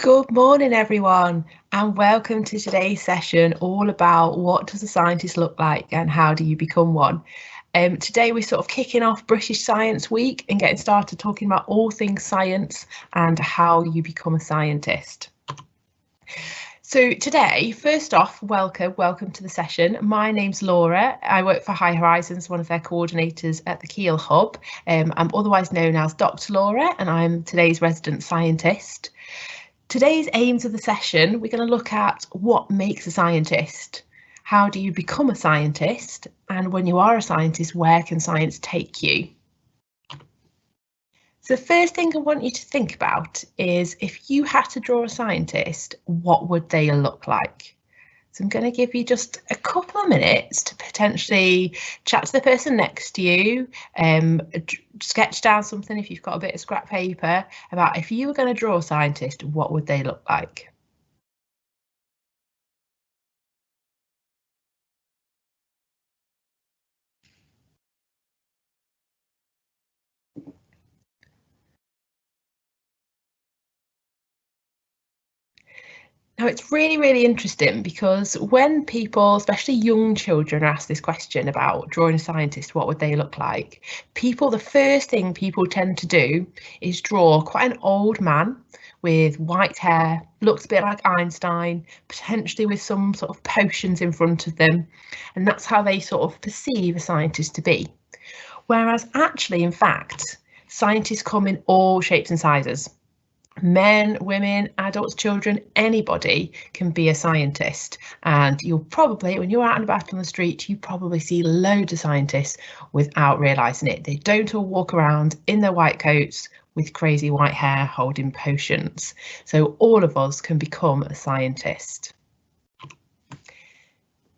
Good morning, everyone, and welcome to today's session all about what does a scientist look like and how do you become one. Today we're sort of kicking off British Science Week and getting started talking about all things science and how you become a scientist. So today, first off, welcome to the session. My name's Laura. I work for High Horizons, one of their coordinators at the Keele Hub. I'm otherwise known as Dr. Laura, and I'm today's resident scientist. Today's aims of the session, we're going to look at what makes a scientist. How do you become a scientist? And when you are a scientist, where can science take you? So the first thing I want you to think about is if you had to draw a scientist, what would they look like? So I'm going to give you just a couple of minutes to potentially chat to the person next to you, sketch down something if you've got a bit of scrap paper about if you were going to draw a scientist, what would they look like? Now, it's really interesting because when people, especially young children, are asked this question about drawing a scientist, what would they look like? The first thing people tend to do is draw quite an old man with white hair, looks a bit like Einstein, potentially with some sort of potions in front of them. And that's how they sort of perceive a scientist to be. Whereas actually, in fact, scientists come in all shapes and sizes. Men, women, adults, children, anybody can be a scientist. And you'll probably, when you're out and about on the street, you probably see loads of scientists without realising it. They don't all walk around in their white coats with crazy white hair holding potions. So all of us can become a scientist.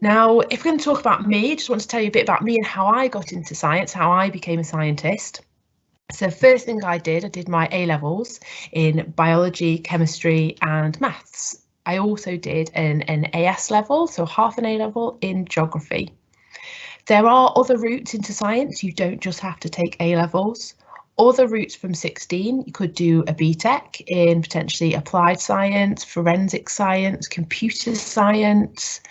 Now, if we're going to talk about me, I just want to tell you a bit about me and how I got into science, how I became a scientist. So first thing I did my A-levels in biology, chemistry and maths. I also did an AS level, so half an A-level in geography. There are other routes into science. You don't just have to take A-levels. Other routes from 16, you could do a BTEC in potentially applied science, forensic science, computer science,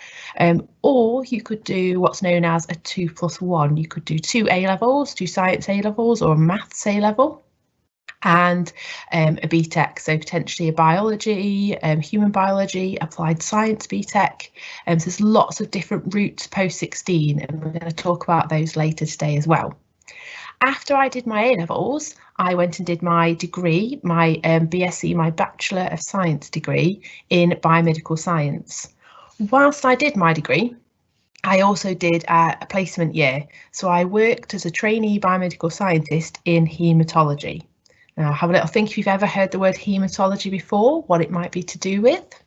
or you could do what's known as a 2+1. You could do 2 A-levels, 2 science A-levels or a maths A-level and a BTEC, so potentially a biology, human biology, applied science BTEC. So there's lots of different routes post 16 and we're going to talk about those later today as well. After I did my A-levels, I went and did my degree, my BSc, my Bachelor of Science degree in biomedical science. Whilst I did my degree, I also did a placement year. So I worked as a trainee biomedical scientist in haematology. Now have a little think if you've ever heard the word haematology before, what it might be to do with.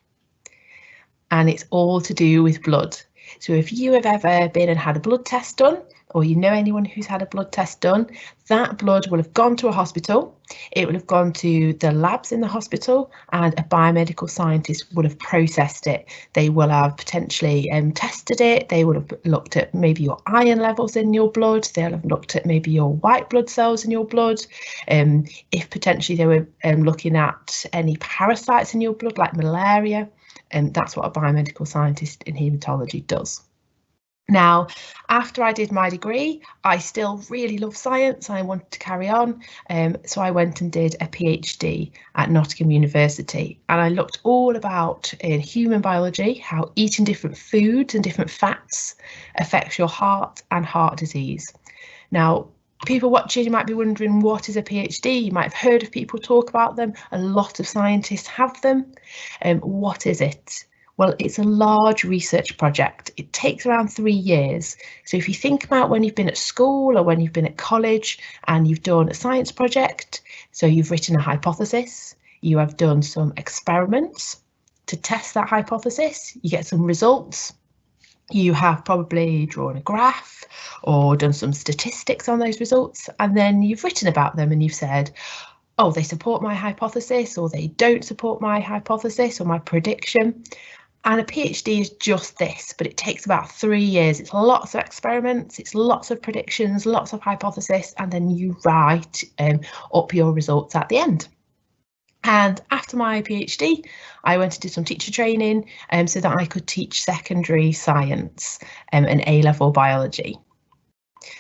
And it's all to do with blood. So if you have ever been and had a blood test done, or you know anyone who's had a blood test done, that blood will have gone to a hospital, it will have gone to the labs in the hospital, and a biomedical scientist will have processed it. They will have potentially tested it, they will have looked at maybe your iron levels in your blood, they'll have looked at maybe your white blood cells in your blood, if potentially they were looking at any parasites in your blood like malaria, and that's what a biomedical scientist in haematology does. Now, after I did my degree, I still really love science. I wanted to carry on. So I went and did a PhD at Nottingham University. And I looked all about in human biology, how eating different foods and different fats affects your heart and heart disease. Now, people watching, you might be wondering, what is a PhD? You might have heard of people talk about them. A lot of scientists have them. What is it? Well, it's a large research project. It takes around 3 years. So if you think about when you've been at school or when you've been at college and you've done a science project, so you've written a hypothesis, you have done some experiments to test that hypothesis, you get some results, you have probably drawn a graph or done some statistics on those results, and then you've written about them and you've said, oh, they support my hypothesis or they don't support my hypothesis or my prediction. And a PhD is just this, but it takes about 3 years. It's lots of experiments, it's lots of predictions, lots of hypothesis, and then you write up your results at the end. And after my PhD, I went to do some teacher training so that I could teach secondary science and A-level biology.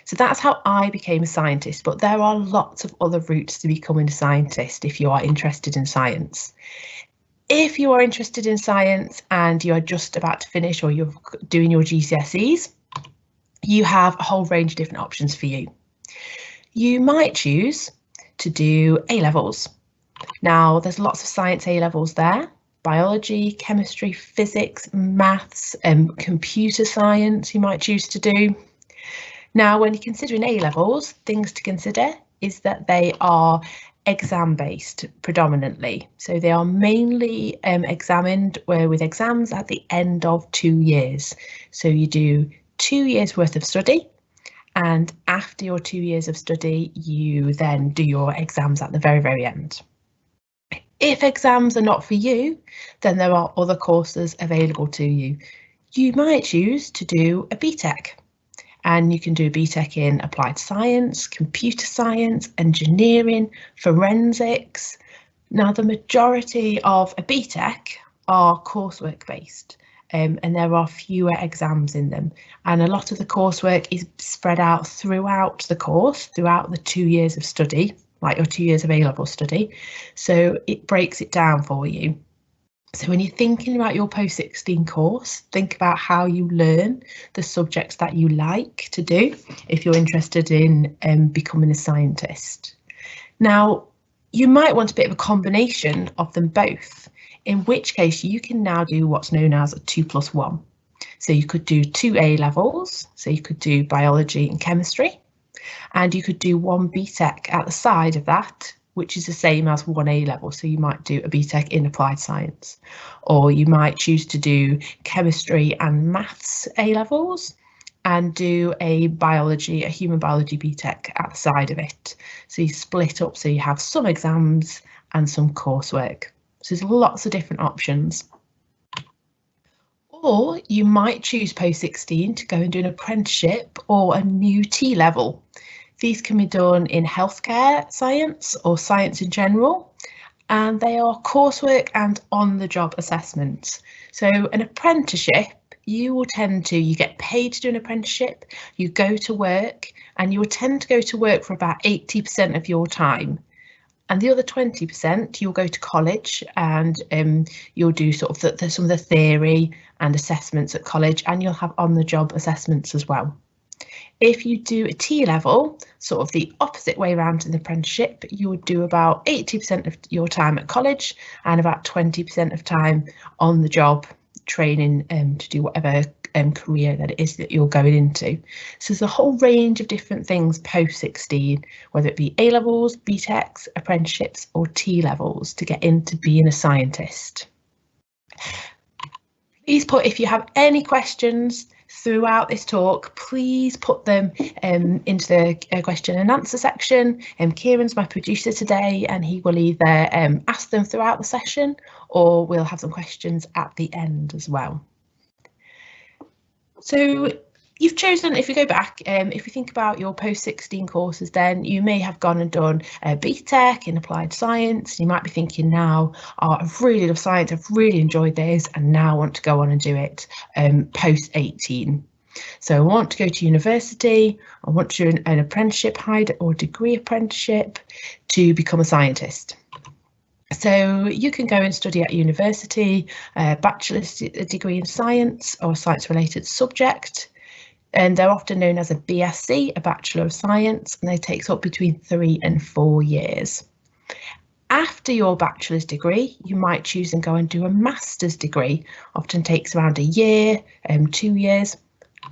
So that's how I became a scientist, but there are lots of other routes to becoming a scientist if you are interested in science. If you are interested in science and you are just about to finish or you're doing your GCSEs, you have a whole range of different options for you. You might choose to do A-levels. Now, there's lots of science A-levels there: biology, chemistry, physics, maths, computer science you might choose to do. Now, when you're considering A-levels, things to consider is that they are exam-based predominantly. So they are mainly examined with exams at the end of 2 years. So you do 2 years worth of study, and after your 2 years of study, you then do your exams at the very, very end. If exams are not for you, then there are other courses available to you. You might choose to do a BTEC. And you can do a BTEC in applied science, computer science, engineering, forensics. Now, the majority of a BTEC are coursework based, and there are fewer exams in them. And a lot of the coursework is spread out throughout the course, throughout the 2 years of study, like your 2 years of A-level study. So it breaks it down for you. So when you're thinking about your post-16 course, think about how you learn the subjects that you like to do if you're interested in becoming a scientist. Now, you might want a bit of a combination of them both, in which case you can now do what's known as a 2+1. So you could do 2 A-levels, so you could do biology and chemistry, and you could do 1 BTEC at the side of that, which is the same as 1 A-level. So you might do a BTEC in applied science, or you might choose to do chemistry and maths A-levels and do a human biology BTEC at the side of it. So you split up, so you have some exams and some coursework. So there's lots of different options. Or you might choose post-16 to go and do an apprenticeship or a new T-level. These can be done in healthcare science or science in general, and they are coursework and on-the-job assessments. So an apprenticeship, you get paid to do an apprenticeship, you go to work, and you will tend to go to work for about 80% of your time. And the other 20%, you'll go to college and you'll do sort of some of the theory and assessments at college, and you'll have on-the-job assessments as well. If you do a T-level, sort of the opposite way around in the apprenticeship, you would do about 80% of your time at college and about 20% of time on the job training to do whatever career that it is that you're going into. So there's a whole range of different things post-16, whether it be A-levels, BTECs, apprenticeships or T-levels to get into being a scientist. Please put, if you have any questions throughout this talk, please put them into the question and answer section. Kieran's my producer today, and he will either ask them throughout the session or we'll have some questions at the end as well. So you've chosen, if you go back, if you think about your post-16 courses, then you may have gone and done a BTEC in applied science. You might be thinking now, oh, I really love science, I've really enjoyed this, and now I want to go on and do it post-18. So I want to go to university, I want to do an apprenticeship or degree apprenticeship to become a scientist. So you can go and study at university, a bachelor's degree in science or science-related subject. And they're often known as a BSc, a Bachelor of Science, and they take up between 3 and 4 years. After your bachelor's degree, you might choose and go and do a master's degree, often takes around a year, 2 years,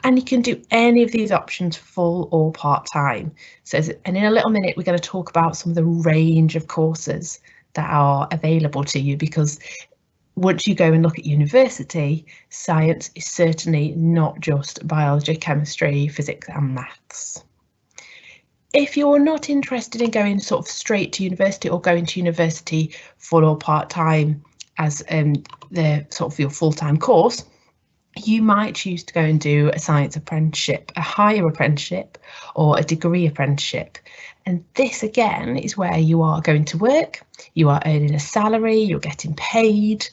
and you can do any of these options full or part-time. So, and in a little minute, we're going to talk about some of the range of courses that are available to you, because once you go and look at university, science is certainly not just biology, chemistry, physics and maths. If you're not interested in going sort of straight to university or going to university full or part-time as the sort of your full-time course, you might choose to go and do a science apprenticeship, a higher apprenticeship, or a degree apprenticeship. And this again is where you are going to work, you are earning a salary, you're getting paid,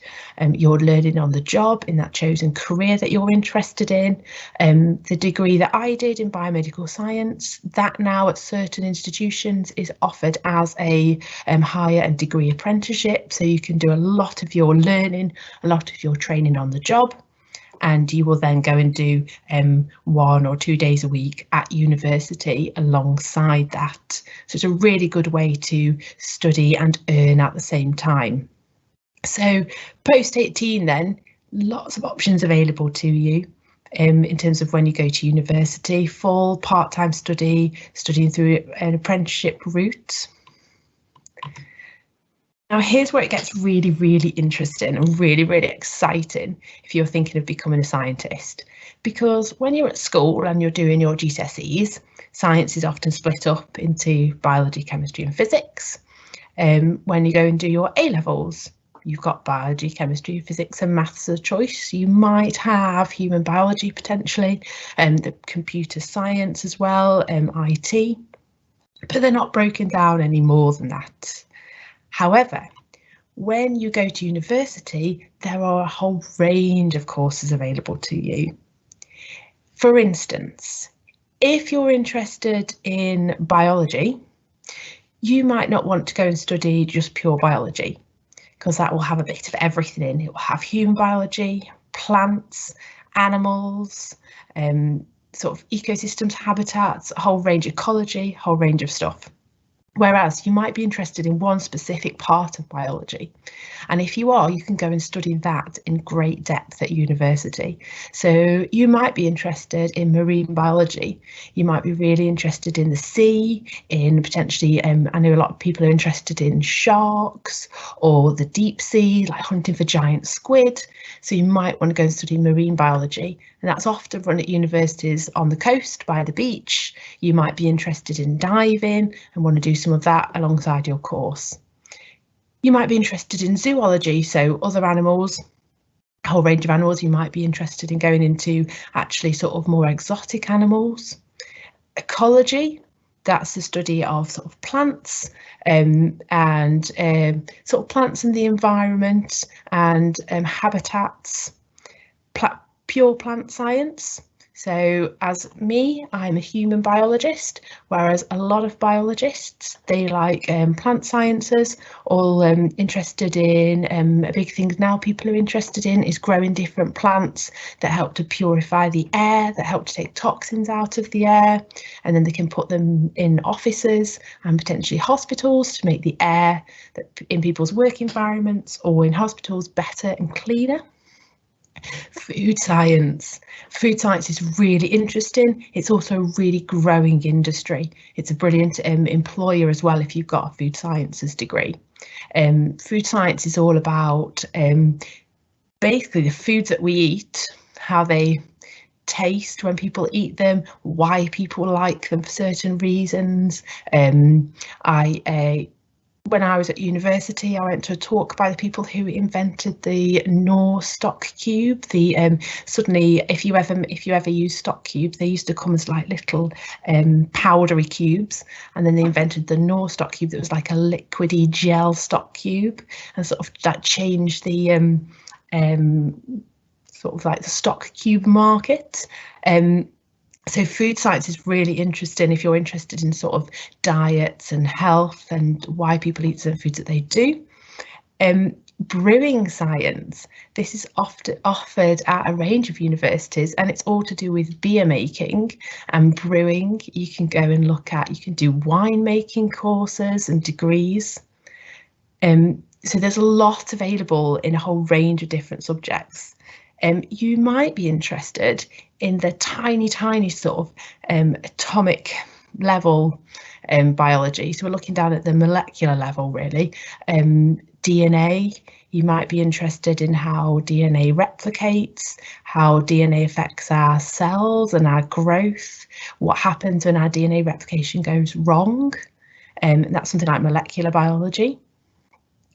you're learning on the job in that chosen career that you're interested in. The degree that I did in biomedical science, that now at certain institutions is offered as a higher and degree apprenticeship. So you can do a lot of your learning, a lot of your training on the job, and you will then go and do 1 or 2 days a week at university alongside that. So it's a really good way to study and earn at the same time. So post 18 then, lots of options available to you in terms of when you go to university, full part-time study, studying through an apprenticeship route. Now, here's where it gets really, really interesting and really, really exciting if you're thinking of becoming a scientist. Because when you're at school and you're doing your GCSEs, science is often split up into biology, chemistry and physics. When you go and do your A-levels, you've got biology, chemistry, physics and maths as a choice. You might have human biology potentially, and the computer science as well, IT, but they're not broken down any more than that. However, when you go to university, there are a whole range of courses available to you. For instance, if you're interested in biology, you might not want to go and study just pure biology, because that will have a bit of everything in. It will have human biology, plants, animals, sort of ecosystems, habitats, a whole range of ecology, a whole range of stuff. Whereas you might be interested in one specific part of biology. And if you are, you can go and study that in great depth at university. So you might be interested in marine biology. You might be really interested in the sea, in potentially, I know a lot of people are interested in sharks or the deep sea, like hunting for giant squid. So you might want to go and study marine biology. And that's often run at universities on the coast by the beach. You might be interested in diving and want to do some of that alongside your course. You might be interested in zoology, so other animals, a whole range of animals. You might be interested in going into actually sort of more exotic animals. Ecology, that's the study of sort of plants and sort of plants in the environment and habitats. Pure plant science. So as me, I'm a human biologist, whereas a lot of biologists, they like plant sciences, all interested in, a big thing now people are interested in is growing different plants that help to purify the air, that help to take toxins out of the air, and then they can put them in offices and potentially hospitals to make the air that in people's work environments or in hospitals better and cleaner. Food science. Food science is really interesting. It's also a really growing industry. It's a brilliant employer as well if you've got a food sciences degree. Food science is all about basically the foods that we eat, how they taste when people eat them, why people like them for certain reasons. When I was at university, I went to a talk by the people who invented the Knorr stock cube. Suddenly, if you ever use stock cubes, they used to come as like little powdery cubes, and then they invented the Knorr stock cube that was like a liquidy gel stock cube, and sort of that changed the sort of like the stock cube market. So food science is really interesting if you're interested in sort of diets and health and why people eat certain foods that they do. Brewing science, this is often offered at a range of universities, and it's all to do with beer making and brewing. You can go and look at, you can do wine making courses and degrees. So there's a lot available in a whole range of different subjects. You might be interested in the tiny sort of atomic level biology. So we're looking down at the molecular level, really. DNA, you might be interested in how DNA replicates, how DNA affects our cells and our growth, what happens when our DNA replication goes wrong. That's something like molecular biology.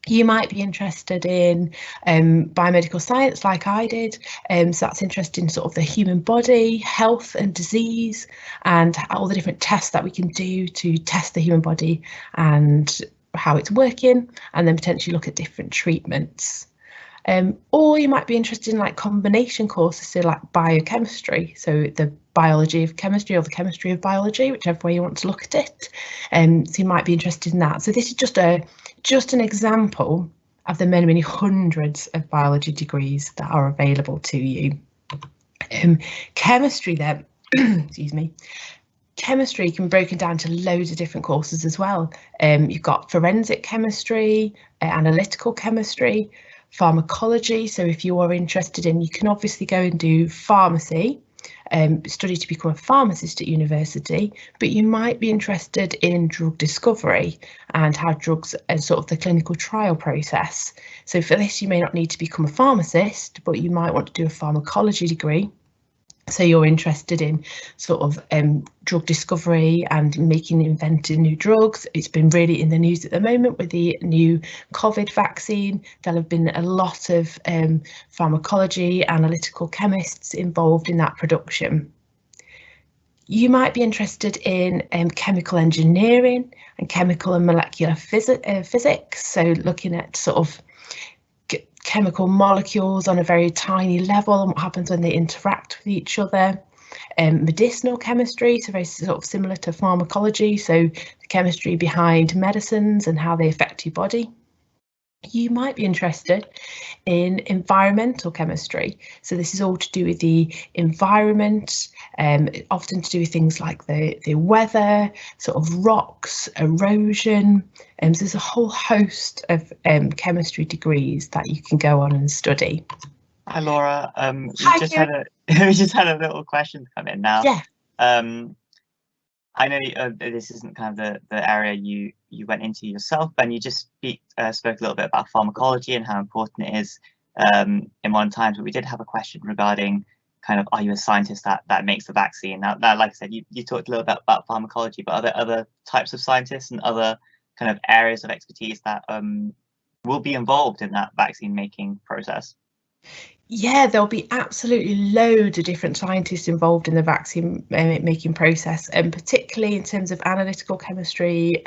You might be interested in biomedical science like I did, so that's interesting in sort of the human body, health and disease, and all the different tests that we can do to test the human body and how it's working, and then potentially look at different treatments. Or you might be interested in like combination courses, so like biochemistry, so the biology of chemistry or the chemistry of biology, whichever way you want to look at it. So you might be interested in that. So this is just an example of the many, many hundreds of biology degrees that are available to you. Chemistry then, excuse me, chemistry can be broken down to loads of different courses as well. You've got forensic chemistry, analytical chemistry, pharmacology. So if you are interested in, you can obviously go and do pharmacy, study to become a pharmacist at university, but you might be interested in drug discovery and how drugs and sort of the clinical trial process. So for this, you may not need to become a pharmacist, but you might want to do a pharmacology degree. So you're interested in sort of drug discovery and inventing new drugs. It's been really in the news at the moment with the new COVID vaccine. There'll have been a lot of pharmacology, analytical chemists involved in that production. You might be interested in chemical engineering and chemical and molecular physics. So looking at sort of chemical molecules on a very tiny level and what happens when they interact with each other. Medicinal chemistry, so very sort of similar to pharmacology, so the chemistry behind medicines and how they affect your body. You might be interested in environmental chemistry. So this is all to do with the environment, often to do with things like the weather, sort of rocks, erosion. So there's a whole host of chemistry degrees that you can go on and study. Hi, Laura. Hi, we just had a little question come in now. Yeah. I know this isn't kind of the area you went into yourself, and you just spoke a little bit about pharmacology and how important it is in modern times. But we did have a question regarding kind of, are you a scientist that makes the vaccine? Now, like I said, you talked a little bit about pharmacology, but are there other types of scientists and other kind of areas of expertise that will be involved in that vaccine making process? Yeah, there'll be absolutely loads of different scientists involved in the vaccine making process, and particularly in terms of analytical chemistry,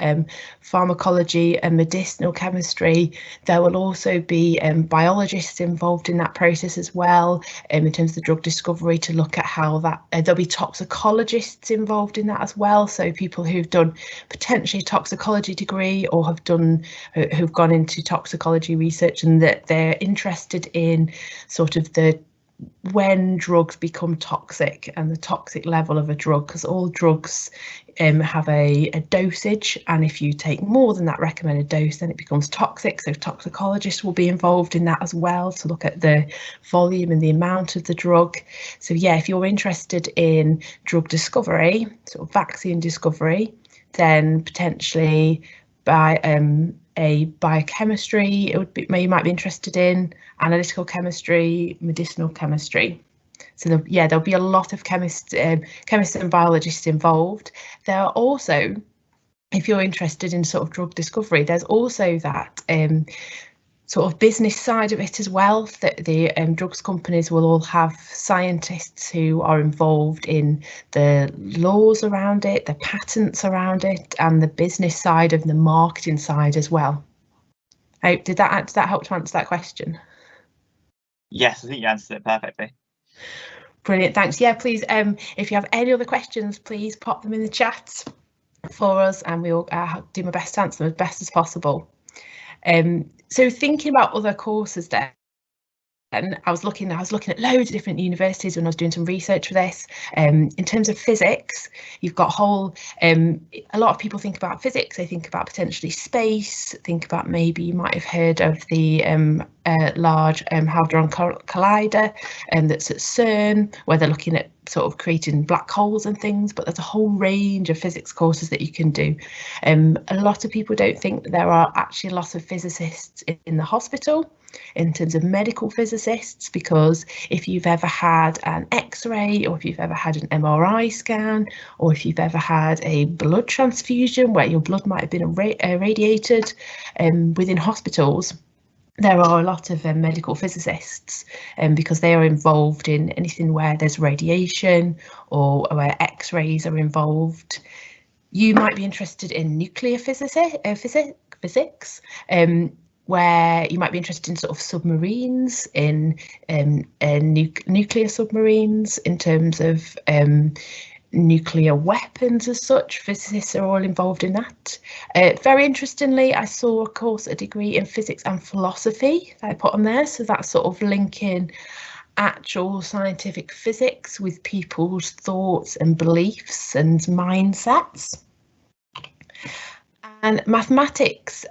pharmacology and medicinal chemistry. There will also be biologists involved in that process as well, in terms of the drug discovery, to look at how that, there'll be toxicologists involved in that as well. So people who've done potentially a toxicology degree or who've gone into toxicology research, and that they're interested in sort of when drugs become toxic and the toxic level of a drug, because all drugs have a dosage, and if you take more than that recommended dose, then it becomes toxic. So toxicologists will be involved in that as well, to look at the volume and the amount of the drug. So yeah, if you're interested in drug discovery, sort of vaccine discovery, then potentially by a biochemistry, you might be interested in analytical chemistry, medicinal chemistry. So there'll be a lot of chemists and biologists involved. There are also, if you're interested in sort of drug discovery, there's also that sort of business side of it as well, that the drugs companies will all have scientists who are involved in the laws around it, the patents around it, and the business side of the marketing side as well. Did that help to answer that question? Yes, I think you answered it perfectly. Brilliant, thanks. Yeah, please, if you have any other questions, please pop them in the chat for us, and we'll do my best to answer them as best as possible. So thinking about other courses there, and I was looking at loads of different universities when I was doing some research for this. In terms of physics, you've got a lot of people think about physics, they think about potentially space, think about, maybe you might have heard of the Large Hadron Collider that's at CERN, where they're looking at sort of creating black holes and things, but there's a whole range of physics courses that you can do. A lot of people don't think that there are actually a lot of physicists in the hospital, in terms of medical physicists. physicists, because if you've ever had an X-ray, or if you've ever had an MRI scan, or if you've ever had a blood transfusion where your blood might have been irradiated within hospitals, there are a lot of medical physicists, because they are involved in anything where there's radiation or where X-rays are involved. You might be interested in nuclear physics, where you might be interested in sort of submarines, in nuclear submarines, in terms of nuclear weapons as such. Physicists are all involved in that. Very interestingly, I saw a course, a degree in physics and philosophy that I put on there, so that's sort of linking actual scientific physics with people's thoughts and beliefs and mindsets. And mathematics,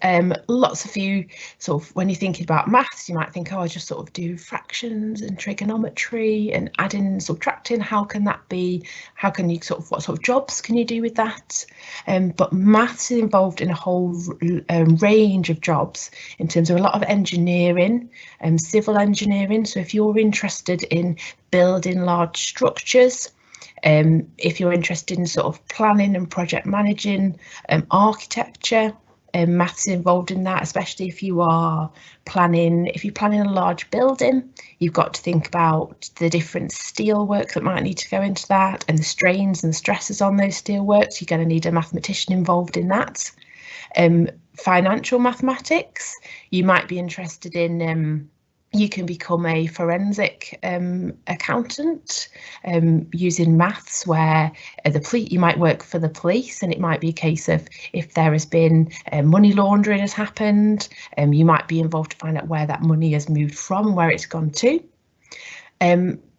lots of you sort of, when you're thinking about maths, you might think, oh, I just sort of do fractions and trigonometry and adding and subtracting. How can that be? How can you sort of, what sort of jobs can you do with that? But maths is involved in a whole range of jobs in terms of a lot of engineering and civil engineering. So if you're interested in building large structures, if you're interested in sort of planning and project managing, architecture, maths is involved in that, especially if you are planning, if you're planning a large building, you've got to think about the different steel work that might need to go into that, and the strains and the stresses on those steel works. You're going to need a mathematician involved in that. Financial mathematics, you might be interested in, you can become a forensic accountant using maths, where you might work for the police, and it might be a case of if there has been money laundering has happened, you might be involved to find out where that money has moved from, where it's gone to.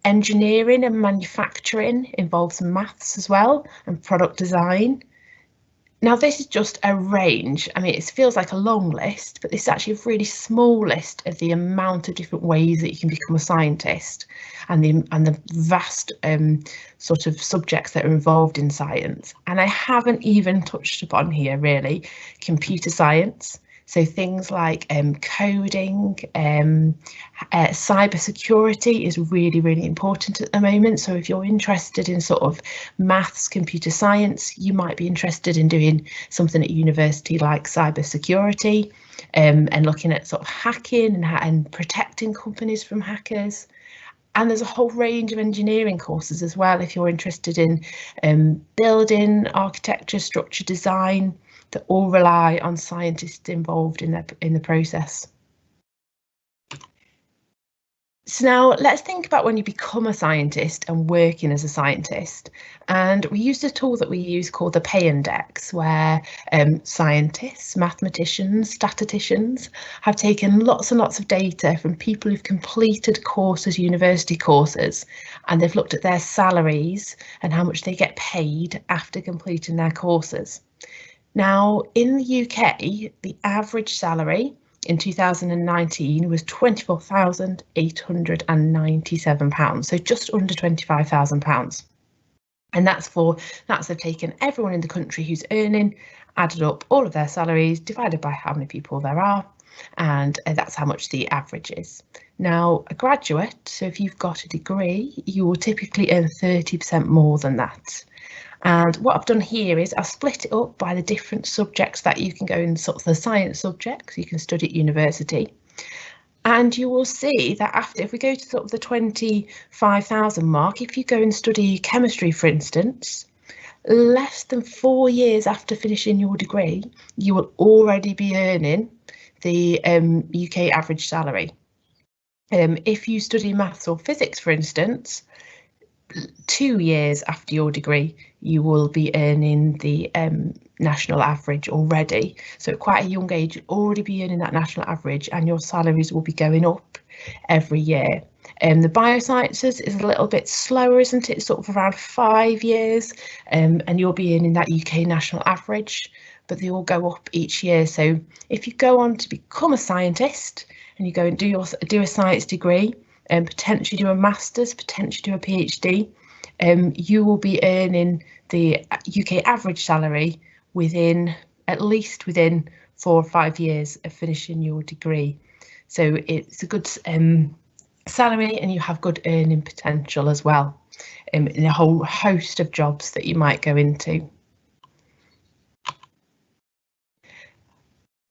Engineering and manufacturing involves maths as well, and product design. Now, this is just a range. I mean, it feels like a long list, but this is actually a really small list of the amount of different ways that you can become a scientist, and the vast sort of subjects that are involved in science. And I haven't even touched upon here really computer science. So things like coding, cybersecurity is really, really important at the moment. So if you're interested in sort of maths, computer science, you might be interested in doing something at university like cybersecurity, and looking at sort of hacking and protecting companies from hackers. And there's a whole range of engineering courses as well if you're interested in building, architecture, structure design, that all rely on scientists involved in the process. So now let's think about when you become a scientist and working as a scientist. And we used a tool that we use called the Pay Index, where scientists, mathematicians, statisticians have taken lots and lots of data from people who've completed courses, university courses, and they've looked at their salaries and how much they get paid after completing their courses. Now, in the UK, the average salary in 2019 was £24,897, so just under £25,000. And that's they've taken everyone in the country who's earning, added up all of their salaries, divided by how many people there are, and that's how much the average is. Now, a graduate, so if you've got a degree, you will typically earn 30% more than that. And what I've done here is I've split it up by the different subjects that you can go in, sort of the science subjects you can study at university. And you will see that after, if we go to sort of the 25,000 mark, if you go and study chemistry, for instance, less than 4 years after finishing your degree, you will already be earning the UK average salary. If you study maths or physics, for instance, 2 years after your degree, you will be earning the national average already. So at quite a young age, you'll already be earning that national average, and your salaries will be going up every year. The biosciences is a little bit slower, isn't it? Sort of around 5 years, and you'll be earning that UK national average, but they all go up each year. So if you go on to become a scientist and you go and do a science degree, and potentially do a master's, potentially do a PhD, you will be earning the UK average salary at least within 4 or 5 years of finishing your degree. So it's a good salary and you have good earning potential as well, in a whole host of jobs that you might go into.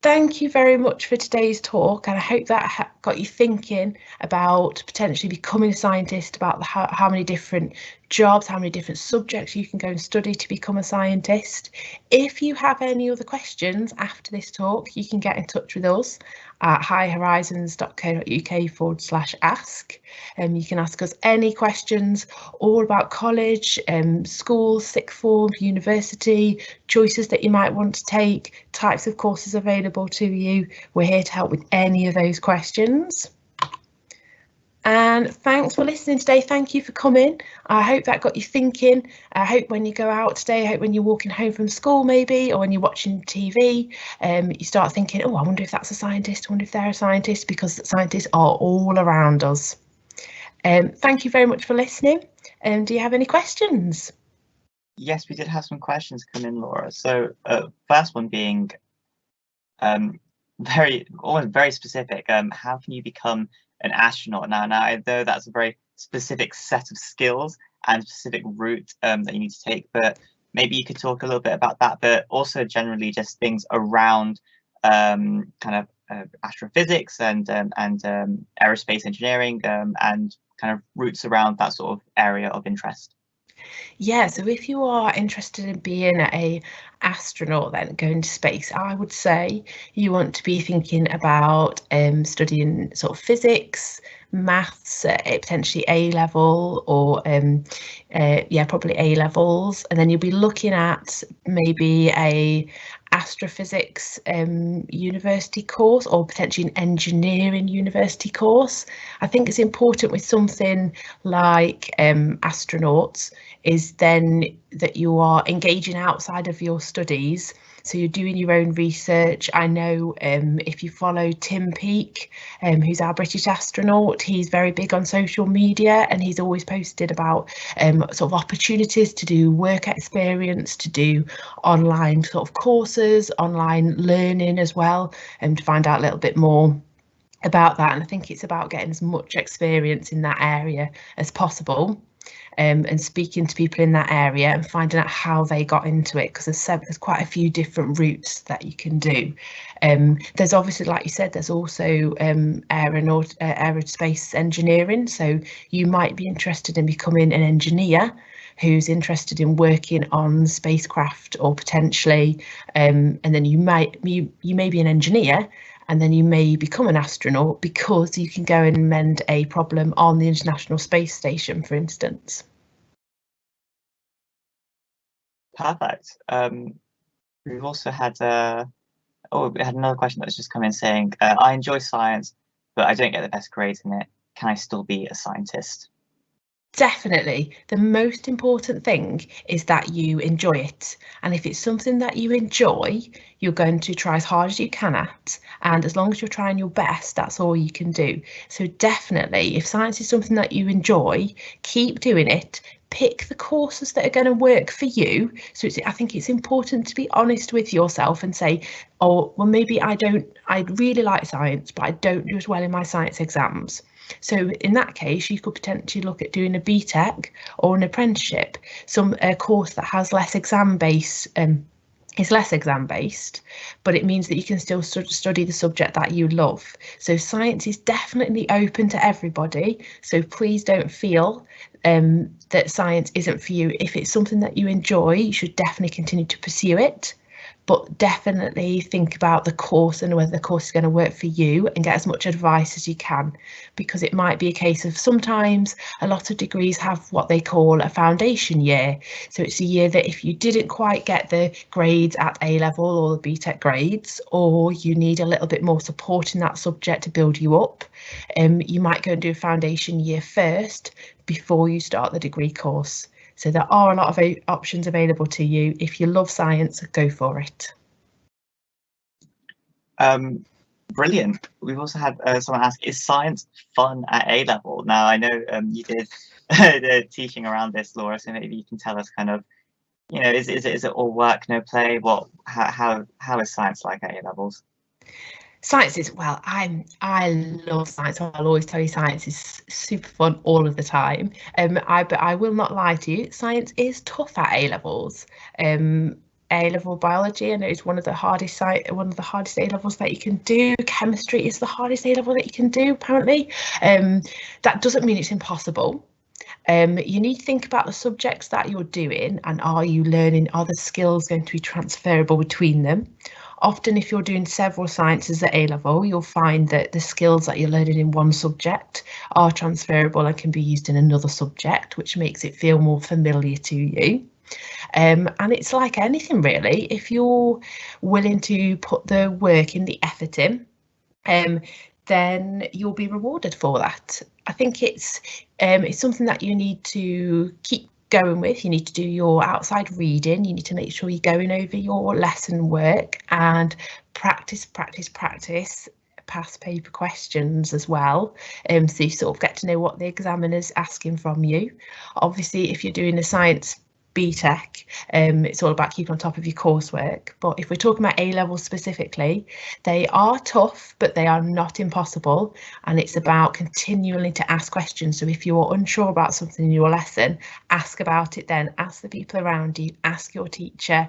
Thank you very much for today's talk, and I hope that got you thinking about potentially becoming a scientist, about how many different jobs, how many different subjects you can go and study to become a scientist. If you have any other questions after this talk, you can get in touch with us at highhorizons.co.uk/ask. You can ask us any questions all about college, school, sixth form, university, choices that you might want to take, types of courses available to you. We're here to help with any of those questions. And thanks for listening today. Thank you for coming. I hope that got you thinking. I hope when you go out today, I hope when you're walking home from school maybe, or when you're watching TV, you start thinking, oh, I wonder if that's a scientist, I wonder if they're a scientist, because scientists are all around us. Thank you very much for listening. Do you have any questions? Yes, we did have some questions come in, Laura. So first one being very specific. How can you become an astronaut? Now I know that's a very specific set of skills and specific route that you need to take, but maybe you could talk a little bit about that, but also generally just things around kind of astrophysics and aerospace engineering and kind of routes around that sort of area of interest. Yeah, so if you are interested in being a astronaut, then going to space, I would say you want to be thinking about studying sort of physics, maths, potentially A level, or yeah, probably A levels, and then you'll be looking at maybe a astrophysics university course, or potentially an engineering university course. I think it's important with something like astronauts is then that you are engaging outside of your studies. So you're doing your own research. I know if you follow Tim Peake, who's our British astronaut, he's very big on social media, and he's always posted about sort of opportunities to do work experience, to do online sort of courses, online learning as well, and to find out a little bit more about that. And I think it's about getting as much experience in that area as possible. And speaking to people in that area and finding out how they got into it, because there's quite a few different routes that you can do. There's obviously, like you said, there's also aerospace engineering, so you might be interested in becoming an engineer who's interested in working on spacecraft, or potentially and then you may be an engineer, and then you may become an astronaut because you can go and mend a problem on the International Space Station, for instance. Perfect. We've also had we had another question that's just come in saying, I enjoy science, but I don't get the best grades in it. Can I still be a scientist? Definitely. The most important thing is that you enjoy it. And if it's something that you enjoy, you're going to try as hard as you can at. And as long as you're trying your best, that's all you can do. So definitely, if science is something that you enjoy, keep doing it. Pick the courses that are going to work for you. So I think it's important to be honest with yourself and say, oh, well, maybe I really like science, but I don't do as well in my science exams. So in that case, you could potentially look at doing a BTEC or an apprenticeship, a course that has less exam based. Is less exam based, but it means that you can still study the subject that you love. So science is definitely open to everybody. So please don't feel that science isn't for you. If it's something that you enjoy, you should definitely continue to pursue it. But definitely think about the course and whether the course is going to work for you, and get as much advice as you can, because it might be a case of sometimes a lot of degrees have what they call a foundation year. So it's a year that if you didn't quite get the grades at A level or the BTEC grades, or you need a little bit more support in that subject to build you up, you might go and do a foundation year first before you start the degree course. So there are a lot of options available to you. If you love science, go for it. Brilliant. We've also had someone ask, is science fun at A level? Now, I know you did the teaching around this, Laura, so maybe you can tell us kind of, you know, is it all work, no play? How is science like at A levels? Science is, well, I love science. I'll always tell you science is super fun all of the time. But I will not lie to you, science is tough at A levels. A-level biology, I know, is one of the hardest A levels that you can do. Chemistry is the hardest A level that you can do, apparently. That doesn't mean it's impossible. You need to think about the subjects that you're doing, and are you learning, are the skills going to be transferable between them? Often if you're doing several sciences at A level, you'll find that the skills that you're learning in one subject are transferable and can be used in another subject, which makes it feel more familiar to you. And it's like anything really, if you're willing to put the work in, the effort in, then you'll be rewarded for that. I think it's something that you need to keep going with. You need to do your outside reading, you need to make sure you're going over your lesson work and practice past paper questions as well, so you sort of get to know what the examiner's asking from you. Obviously, if you're doing a science BTEC, it's all about keeping on top of your coursework. But if we're talking about A levels specifically, they are tough, but they are not impossible. And it's about continually to ask questions. So if you're unsure about something in your lesson, ask about it then. Ask the people around you, ask your teacher,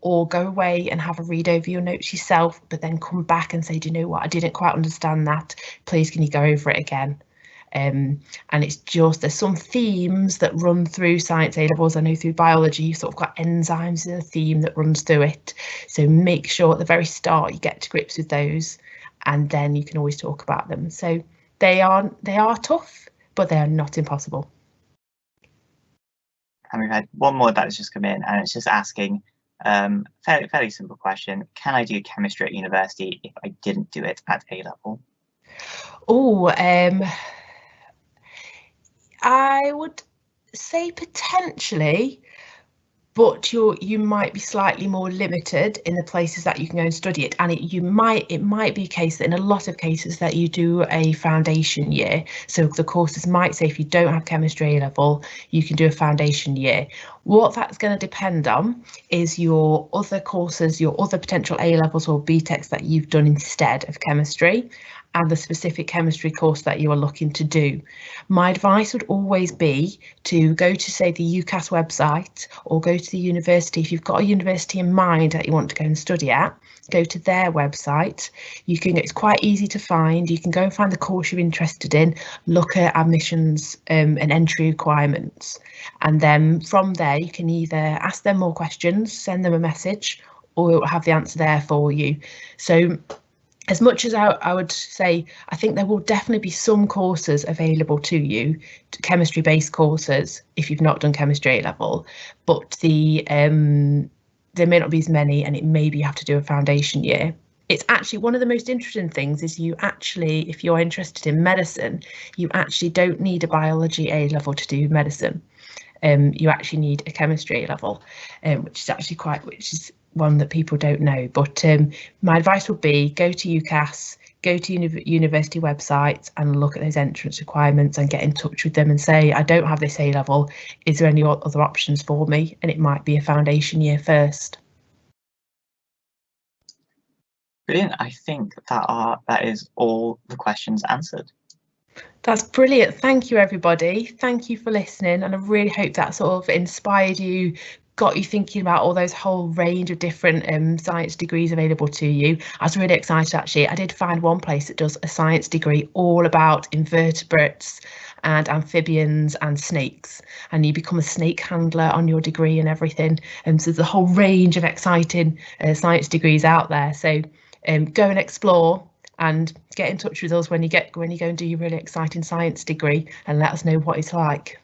or go away and have a read over your notes yourself, but then come back and say, do you know what, I didn't quite understand that. Please, can you go over it again? And it's just, there's some themes that run through science A levels. I know through biology you've sort of got enzymes as a theme that runs through it, so make sure at the very start you get to grips with those, and then you can always talk about them. So they are tough, but they are not impossible. And we've had one more that has just come in, and it's just asking, fairly simple question: can I do chemistry at university if I didn't do it at A level? Oh, I would say potentially, but you might be slightly more limited in the places that you can go and study it, and it might be a case that in a lot of cases that you do a foundation year. So the courses might say if you don't have chemistry A level, you can do a foundation year. What that's going to depend on is your other courses, your other potential A levels or BTECs that you've done instead of chemistry, and the specific chemistry course that you are looking to do. My advice would always be to go to, say, the UCAS website, or go to the university. If you've got a university in mind that you want to go and study at, go to their website. It's quite easy to find. You can go and find the course you're interested in, look at admissions and entry requirements, and then from there you can either ask them more questions, send them a message, or it will have the answer there for you. So as much as I would say, I think there will definitely be some courses available to you, chemistry-based courses, if you've not done chemistry A level, but there may not be as many, and it maybe you have to do a foundation year. It's actually one of the most interesting things is you actually, if you're interested in medicine, you actually don't need a biology A level to do medicine. You actually need a chemistry A level, which is one that people don't know. But my advice would be go to UCAS, go to university websites and look at those entrance requirements and get in touch with them and say, I don't have this A level, is there any other options for me? And it might be a foundation year first. Brilliant. I think that is all the questions answered. That's brilliant. Thank you, everybody. Thank you for listening, and I really hope that sort of inspired you, got you thinking about all those whole range of different science degrees available to you. I was really excited, actually. I did find one place that does a science degree all about invertebrates and amphibians and snakes, and you become a snake handler on your degree and everything. And so there's a whole range of exciting science degrees out there. So go and explore, and get in touch with us when you go and do your really exciting science degree, and let us know what it's like.